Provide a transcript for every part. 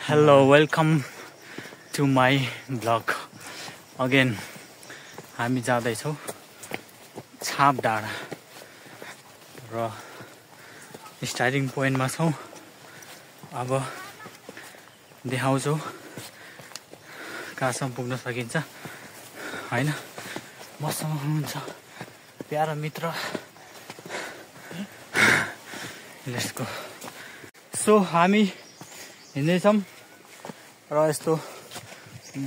Hello, welcome to my vlog. Again, हामी जाँदैछौँ छाप डाँडा र स्टार्टिङ पोइन्टमा छौँ। अब देखाउँछु कहाँसम्म पुग्न सकिन्छ हैन। मसँग हुनुहुन्छ प्यारा मित्र। Let's go. सो हामी हिँड्दैछौँ र यस्तो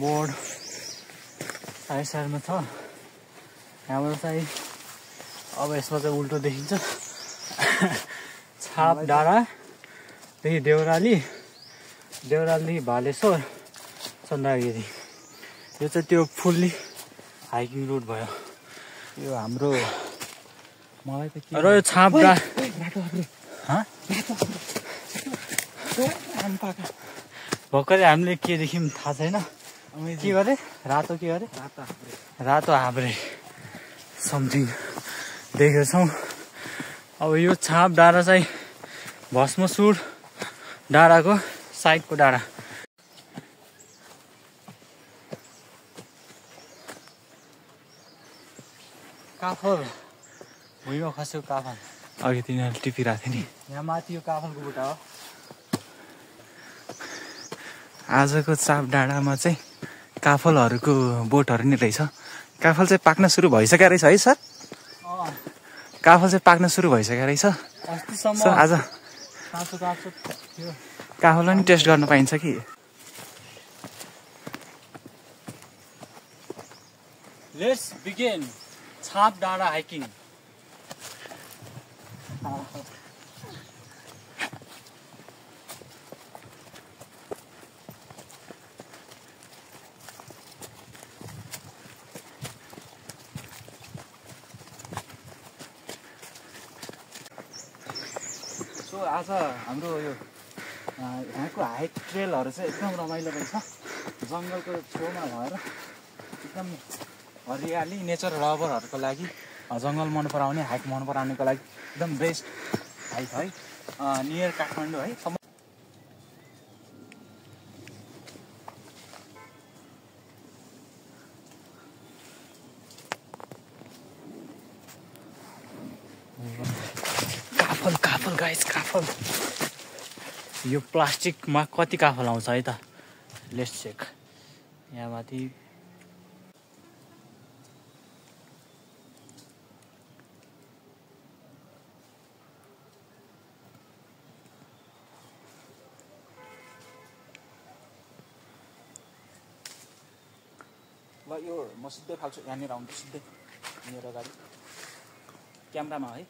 बोर्ड साइड साइडमा छ। यहाँबाट चाहिँ अब यसमा चाहिँ उल्टो देखिन्छ छाप डाँडादेखि देउराली भालेश्वर चन्द्रगिरी। यो चाहिँ त्यो फुल्ली हाइकिङ रुट भयो। यो हाम्रो मलाई त के र यो छाप भर्खरै हामीले के देख्यौँ थाहा छैन। के गरे? रातो के गरे? रातो हाब्रे समथिङ देखेछौँ। अब यो छाप डाँडा चाहिँ भस्मसुर डाँडाको साइडको डाँडा। काफल भुइँमा खसेको काफल अघि तिनीहरूले टिपिरहेको थियो नि। यहाँ माथि यो काफलको बुट्टा हो। आजको छाप डाँडामा चाहिँ काफलहरूको बोटहरू नि रहेछ। काफल चाहिँ पाक्न सुरु भइसकेको रहेछ है सर? काफल चाहिँ पाक्न सुरु भइसकेको रहेछ। अस्तिसम्म आज काँचो थियो। काफल पनि टेस्ट गर्न पाइन्छ कि? लेट्स बिगिन छाप डाँडा हाइकिङ। सो आज हाम्रो यो यहाँको हाइक ट्रेलहरू चाहिँ एकदम रमाइलो रहेछ। जङ्गलको छेउमा भएर एकदम हरियाली नेचर लभरहरूको लागि, जङ्गल मन पराउने हाइक मन पराउनेको लागि एकदम बेस्ट हाइक है। नियर काठमाडौँ है। काफल गाइस, काफल। यो प्लास्टिकमा कति काफल आउँछ है त? Let's check. यहाँ माथि ल यो म सिधै फाल्छु। यहाँनिर आउँछु सिधै मेरो अगाडि क्यामेरामा है।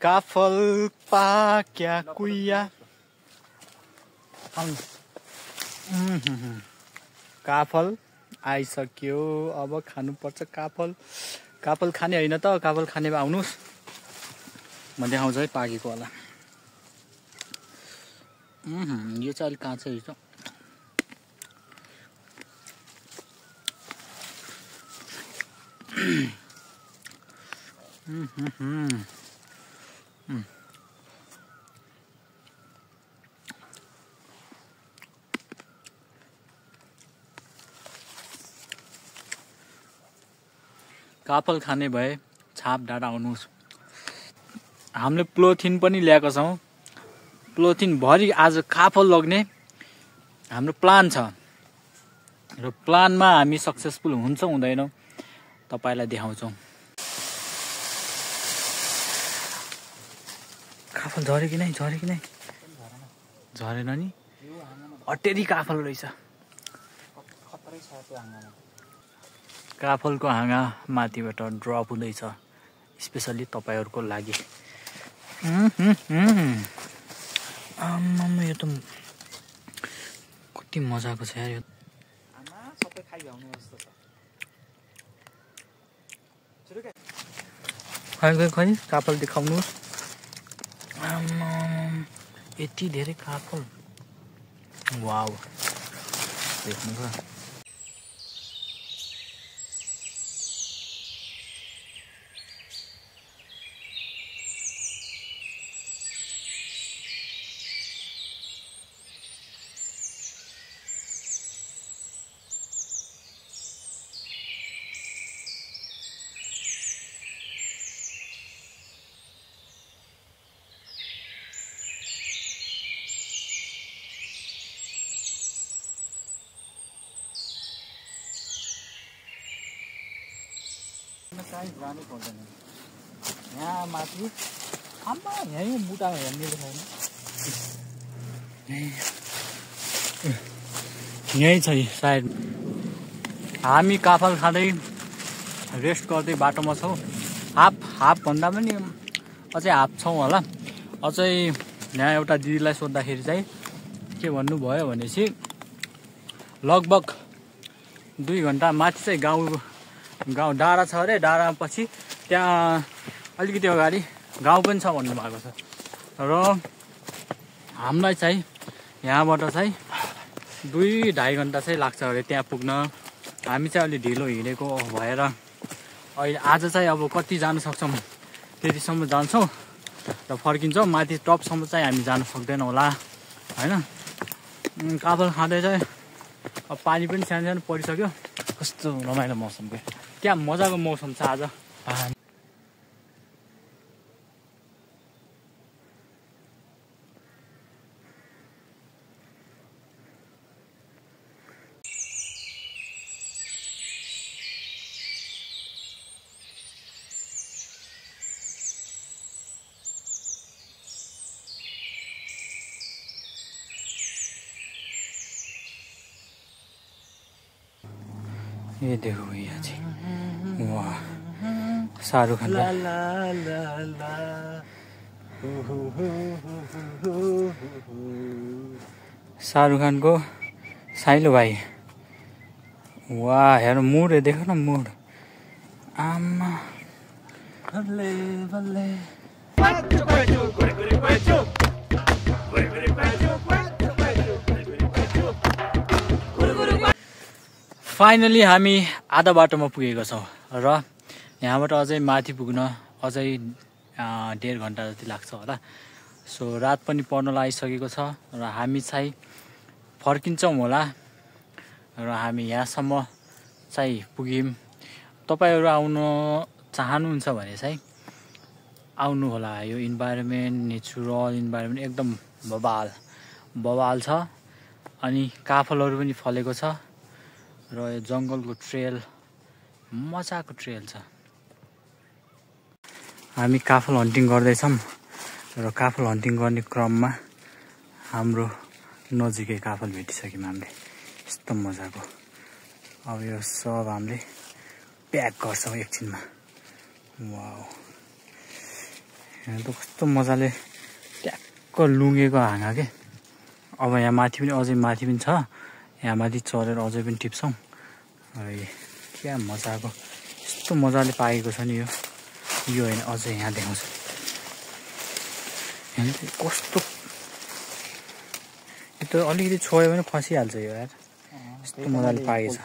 काफल पाक्या कुइया। काफल आइसक्यो। अब खानुपर्छ काफल। काफल खाने होइन त? काफल खाने भए आउनुहोस्, म देखाउँछु है पाकेको होला। यो चाहिँ अलिक काँचै रहेछ। काफल खाने भए छाप डाँडा आउनुहोस्। हामीले पोलिथिन पनि ल्याएको छौँ। पोलिथिन भरि आज काफल लग्ने हाम्रो प्लान छ र प्लानमा हामी सक्सेसफुल हुन्छौँ हुँदैनौँ तपाईँलाई देखाउँछौँ। काफल झऱ्यो कि नै? झरेन नि। अटेरी काफल रहेछ। काफलको हाँगा माथिबाट ड्रप हुँदैछ, स्पेसल्ली तपाईँहरूको लागि। आम्मामा, यो त कति मजाको छ यार। यो सबै खाइहाल्नु जस्तो छ। खै काफल देखाउनुहोस्। आम्मा, यति धेरै काफल। वाउ, देख्नुभयो? कहीँ जानै पर्दैन यहाँ माथि आम्मा यहीँ बुटामा हेर्ने छैन यहीँ छ सायद हामी काफल खाँदै रेस्ट गर्दै बाटोमा छौँ हाफ भन्दा पनि अझै हाफ छौँ होला अझै यहाँ एउटा दिदीलाई सोद्धाखेरि चाहिँ के भन्नुभयो भनेपछि लगभग 2 घन्टा माथि चाहिँ गाउँ डाँडा छ अरे डाँडा पछि त्यहाँ अलिकति अगाडि गाउँ पनि छ भन्नुभएको छ र हामीलाई चाहिँ यहाँबाट चाहिँ 2-2.5 घन्टा चाहिँ लाग्छ अरे त्यहाँ पुग्न हामी चाहिँ अलि ढिलो हिँडेको भएर अहिले आज चाहिँ अब कति जान सक्छौँ त्यतिसम्म जान्छौँ र फर्किन्छौँ माथि टपसम्म चाहिँ हामी जान सक्दैनौँ होला होइन काफल खाँदै चाहिँ अब पानी पनि सानो सानो परिसक्यो कस्तो रमाइलो मौसम के क्या मजाको मौसम छ आज ये देखो भैया जी वाह शाहरुख खान शाहरुख खानको साइलो भाइ वाह हेर मुड देखो न मुड आमा बल्ले बल्ले फाइनली हामी आधा बाटोमा पुगेको छौँ र यहाँबाट अझै माथि पुग्न अझै 1.5 घन्टा जति लाग्छ होला सो रात पनि पर्न लागिसकेको छ र हामी चाहिँ फर्किन्छौँ होला र हामी यहाँसम्म चाहिँ पुग्यौँ तपाईहरू आउन चाहनुहुन्छ भने चाहिँ आउनु होला यो इन्भाइरोमेन्ट नेचुरल इन्भाइरोमेन्ट एकदम बवाल छ अनि काफलहरू पनि फलेको छ र यो जङ्गलको ट्रेल मजाको ट्रेल छ हामी काफल हन्टिङ गर्दैछौँ र काफल हन्टिङ गर्ने क्रममा हाम्रो नजिकै काफल भेटिसक्यौँ हामीले यस्तो मजाको अब यो सब हामीले प्याक गर्छौँ एकछिनमा वाउ यहाँ त कस्तो मजाले ट्याक्क लुङ्गेको हाँगा के अब यहाँ माथि पनि अझै माथि पनि छ यहाँ माथि चढेर अझै पनि टिप्छौँ क्या मजाको यस्तो मजाले पाकेको छ नि यो होइन अझै यहाँ देखाउँछ यहाँ कस्तो यो त अलिकति छोयो भने खसिहाल्छ यो यार यस्तो मजाले पाकेको छ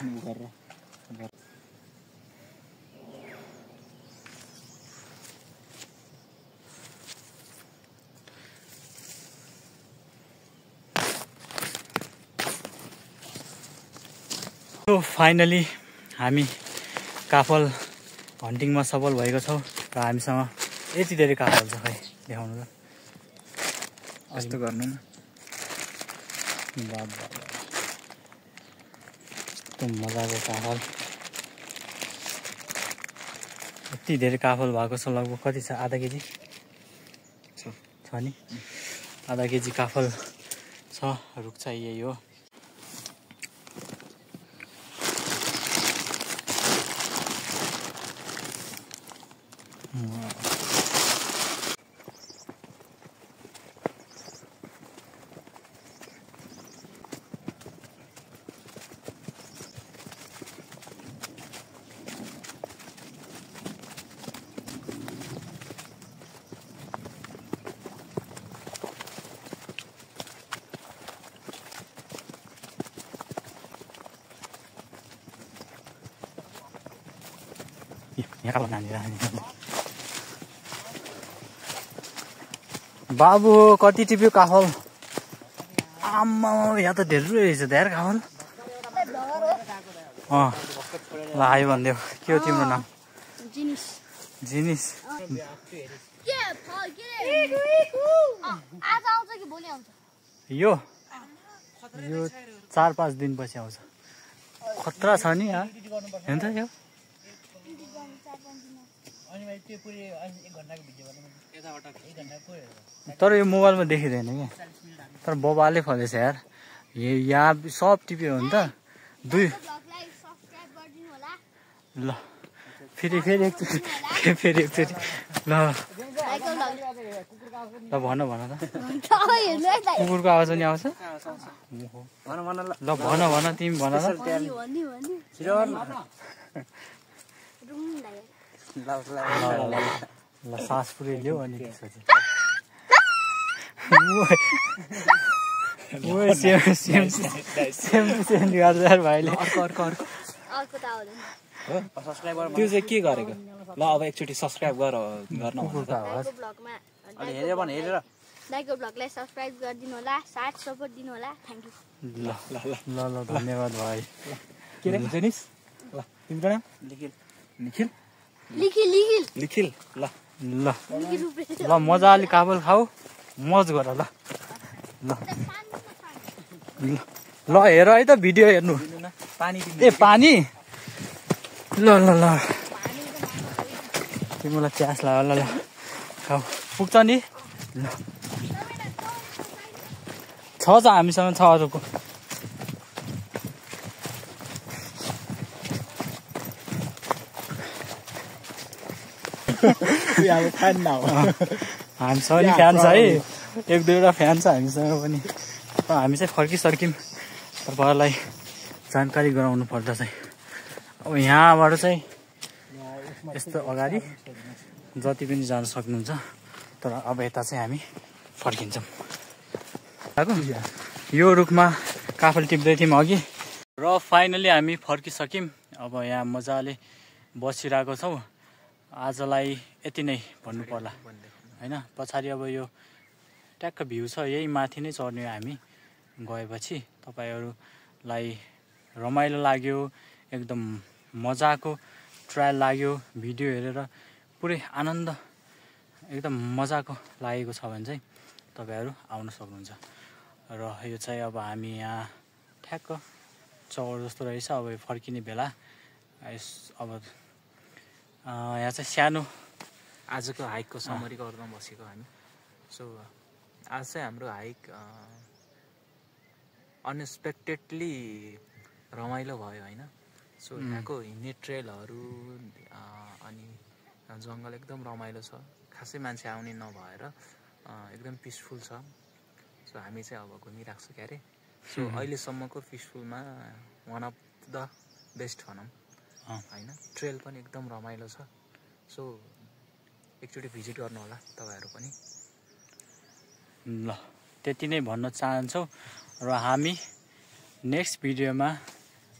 फाइनली हामी काफल हन्टिङमा सफल भएको छौँ र हामीसँग यति धेरै काफल छ खै देखाउनु त यस्तो गर्नु न यस्तो मजाको काफल यति धेरै काफल भएको छ लगभग कति छ आधा केजी छ नि आधा केजी काफल छ रुख चाहिँ यही हो यहाँ काफल नानी बाबु कति टिप्यो काफल आम्मा यहाँ त धेरै रहेछ धेरै काफल ल आयो भनिदेऊ के हो तिम्रो नाम जिनिस यो 4-5 दिनपछि आउँछ खतरा छ नि हेर्नु त यो तर यो मोबाइलमा देखिँदैन क्या तर बबाले फलेछ यार यहाँ सब टिप्यो भने त दुई ल फेरि एकचोटि ल भन त कुकुरको आवाज पनि आउँछ ल भन तिमी भन ल सास पुरै ल्याऊ अनि त्यसपछि भाइले त्यो चाहिँ के गरेको ल अब एकचोटि सब्सक्राइब गर्न हेरेर दाइको ब्लगलाई सब्सक्राइब गरिदिनु होला साथ सपोर्ट दिनु होला थ्याङ्क यू ल धन्यवाद भाइ के रे जेनिस ल तिम्रो नाम निखिल ल मजाले काबल खाऊ मज गर ल हेर है त भिडियो हेर्नु पानी ए पानी ल तिमीलाई प्यास लाग्यो ल खाऊ पुग्छ नि ल छ हामीसँग छ अरूको हामीसँग नि फ्यान छ है एक दुईवटा फ्यान छ हामीसँग पनि हामी चाहिँ फर्किसक्यौँ तपाईँहरूलाई जानकारी गराउनु पर्दा चाहिँ अब यहाँबाट चाहिँ यस्तो अगाडि जति पनि जान सक्नुहुन्छ तर अब यता चाहिँ हामी फर्किन्छौँ यो रुखमा काफल टिप्दै थियौँ अघि र फाइनली हामी फर्किसक्यौँ अब यहाँ मजाले बसिरहेको छौँ आजलाई यति नै भन्नु पर्ला होइन पछाडि अब यो ट्याक्क भ्यू छ यही माथि नै चढ्ने हामी गएपछि तपाईँहरूलाई रमाइलो लाग्यो एकदम मजाको ट्रायल लाग्यो भिडियो हेरेर पुरै आनन्द एकदम मजाको लागेको छ भने चाहिँ तपाईँहरू आउन सक्नुहुन्छ र यो चाहिँ अब हामी यहाँ ठ्याक्क चौर जस्तो रहेछ अब फर्किने बेला अब यहाँ चाहिँ सानो आजको हाइकको समरी गर्न बसेको हामी सो आज चाहिँ हाम्रो हाइक अनएक्सपेक्टेडली रमाइलो भयो होइन सो यहाँको हिँड्ने ट्रेलहरू अनि जङ्गल एकदम रमाइलो छ खासै मान्छे आउने नभएर एकदम पिसफुल छ सो हामी चाहिँ अब घुमिरहेको छौँ क्यारे सो अहिलेसम्मको पिसफुलमा वान अफ द बेस्ट भनौँ होइन ट्रेल पनि एकदम रमाइलो छ सो एकचोटि भिजिट गर्नु होला तपाईँहरू पनि ल त्यति नै भन्न चाहन्छौँ र हामी नेक्स्ट भिडियोमा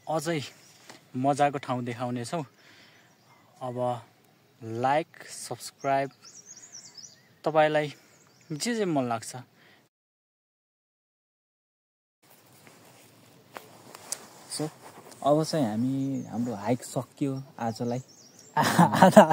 अझै मजाको ठाउँ देखाउनेछौँ अब लाइक सब्सक्राइब तपाईँलाई जे मन लाग्छ सो अब चाहिँ हाम्रो हाइक सकियो आजलाई आधा